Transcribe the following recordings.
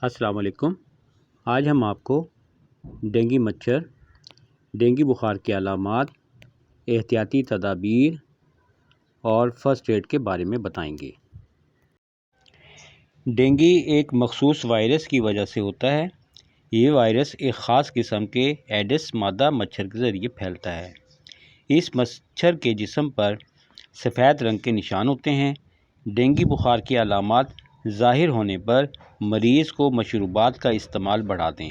السلام علیکم۔ آج ہم آپ کو ڈینگی مچھر، ڈینگی بخار کے علامات، احتیاطی تدابیر اور فرسٹ ایڈ کے بارے میں بتائیں گے۔ ڈینگی ایک مخصوص وائرس کی وجہ سے ہوتا ہے۔ یہ وائرس ایک خاص قسم کے ایڈس مادہ مچھر کے ذریعے پھیلتا ہے۔ اس مچھر کے جسم پر سفید رنگ کے نشان ہوتے ہیں۔ ڈینگی بخار کی علامات ظاہر ہونے پر مریض کو مشروبات کا استعمال بڑھا دیں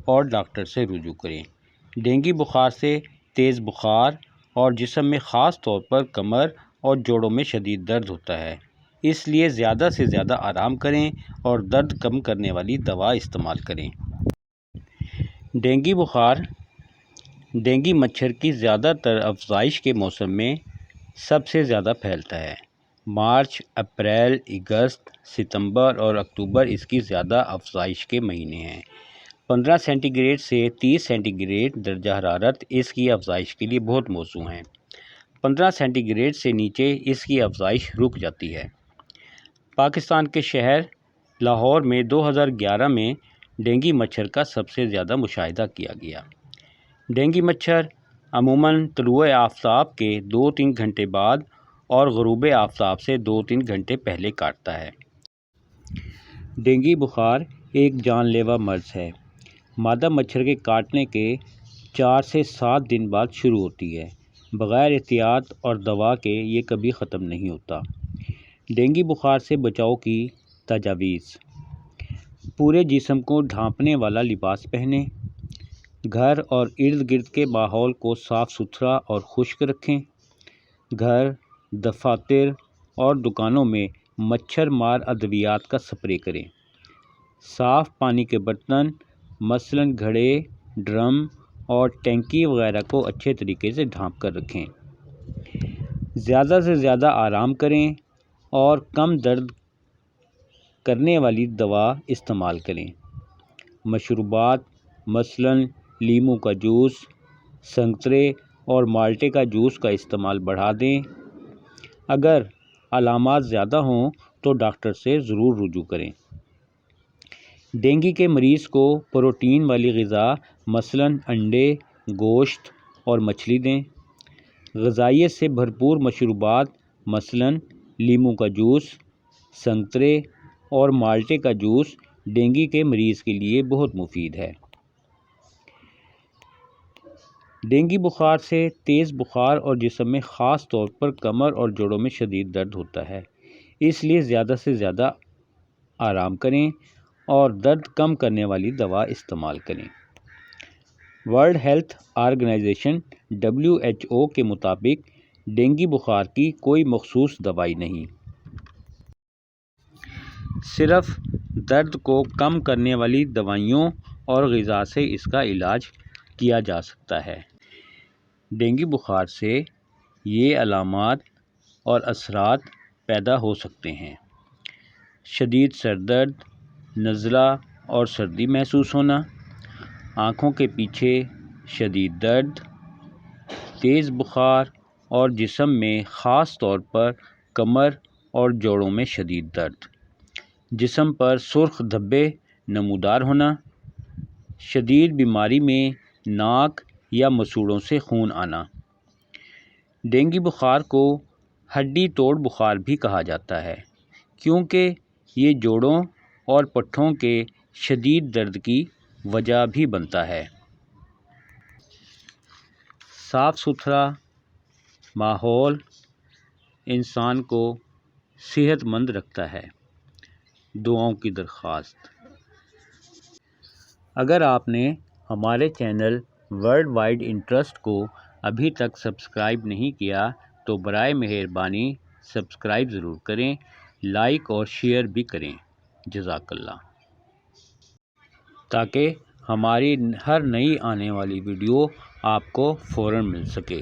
اور ڈاکٹر سے رجوع کریں۔ ڈینگی بخار سے تیز بخار اور جسم میں خاص طور پر کمر اور جوڑوں میں شدید درد ہوتا ہے، اس لیے زیادہ سے زیادہ آرام کریں اور درد کم کرنے والی دوا استعمال کریں۔ ڈینگی بخار ڈینگی مچھر کی زیادہ تر افزائش کے موسم میں سب سے زیادہ پھیلتا ہے۔ مارچ، اپریل، اگست، ستمبر اور اکتوبر اس کی زیادہ افزائش کے مہینے ہیں۔ 15 سینٹی گریڈ سے 30 سینٹی گریڈ درجہ حرارت اس کی افزائش کے لیے بہت موزوں ہیں۔ 15 سینٹی گریڈ سے نیچے اس کی افزائش رک جاتی ہے۔ پاکستان کے شہر لاہور میں 2011 میں ڈینگی مچھر کا سب سے زیادہ مشاہدہ کیا گیا۔ ڈینگی مچھر عموماً طلوع آفتاب کے 2-3 گھنٹے بعد اور غروب آفتاب سے 2-3 گھنٹے پہلے کاٹتا ہے۔ ڈینگی بخار ایک جان لیوا مرض ہے۔ مادہ مچھر کے کاٹنے کے 4 سے 7 دن بعد شروع ہوتی ہے۔ بغیر احتیاط اور دوا کے یہ کبھی ختم نہیں ہوتا۔ ڈینگی بخار سے بچاؤ کی تجاویز: پورے جسم کو ڈھانپنے والا لباس پہنیں۔ گھر اور ارد گرد کے ماحول کو صاف ستھرا اور خشک رکھیں۔ گھر، دفاتر اور دکانوں میں مچھر مار ادویات کا سپرے کریں۔ صاف پانی کے برتن مثلاً گھڑے، ڈرم اور ٹینکی وغیرہ کو اچھے طریقے سے ڈھانپ کر رکھیں۔ زیادہ سے زیادہ آرام کریں اور کم درد کرنے والی دوا استعمال کریں۔ مشروبات مثلاً لیموں کا جوس، سنترے اور مالٹے کا جوس کا استعمال بڑھا دیں۔ اگر علامات زیادہ ہوں تو ڈاکٹر سے ضرور رجوع کریں۔ ڈینگی کے مریض کو پروٹین والی غذا مثلاً انڈے، گوشت اور مچھلی دیں۔ غذائیت سے بھرپور مشروبات مثلاً لیموں کا جوس، سنترے اور مالٹے کا جوس ڈینگی کے مریض کے لیے بہت مفید ہے۔ ڈینگی بخار سے تیز بخار اور جسم میں خاص طور پر کمر اور جوڑوں میں شدید درد ہوتا ہے، اس لیے زیادہ سے زیادہ آرام کریں اور درد کم کرنے والی دوا استعمال کریں۔ ورلڈ ہیلتھ آرگنائزیشن (WHO) کے مطابق ڈینگی بخار کی کوئی مخصوص دوائی نہیں، صرف درد کو کم کرنے والی دوائیوں اور غذا سے اس کا علاج کیا جا سکتا ہے۔ ڈینگی بخار سے یہ علامات اور اثرات پیدا ہو سکتے ہیں: شدید سر درد، نزلہ اور سردی محسوس ہونا، آنکھوں کے پیچھے شدید درد، تیز بخار اور جسم میں خاص طور پر کمر اور جوڑوں میں شدید درد، جسم پر سرخ دھبے نمودار ہونا، شدید بیماری میں ناک یا مسوڑھوں سے خون آنا۔ ڈینگی بخار کو ہڈی توڑ بخار بھی کہا جاتا ہے کیونکہ یہ جوڑوں اور پٹھوں کے شدید درد کی وجہ بھی بنتا ہے۔ صاف ستھرا ماحول انسان کو صحت مند رکھتا ہے۔ دعاؤں کی درخواست: اگر آپ نے ہمارے چینل ورلڈ وائڈ انٹرسٹ کو ابھی تک سبسکرائب نہیں کیا تو برائے مہربانی سبسکرائب ضرور کریں، لائک اور شیئر بھی کریں۔ جزاک اللہ، تاکہ ہماری ہر نئی آنے والی ویڈیو آپ کو فوراً مل سکے۔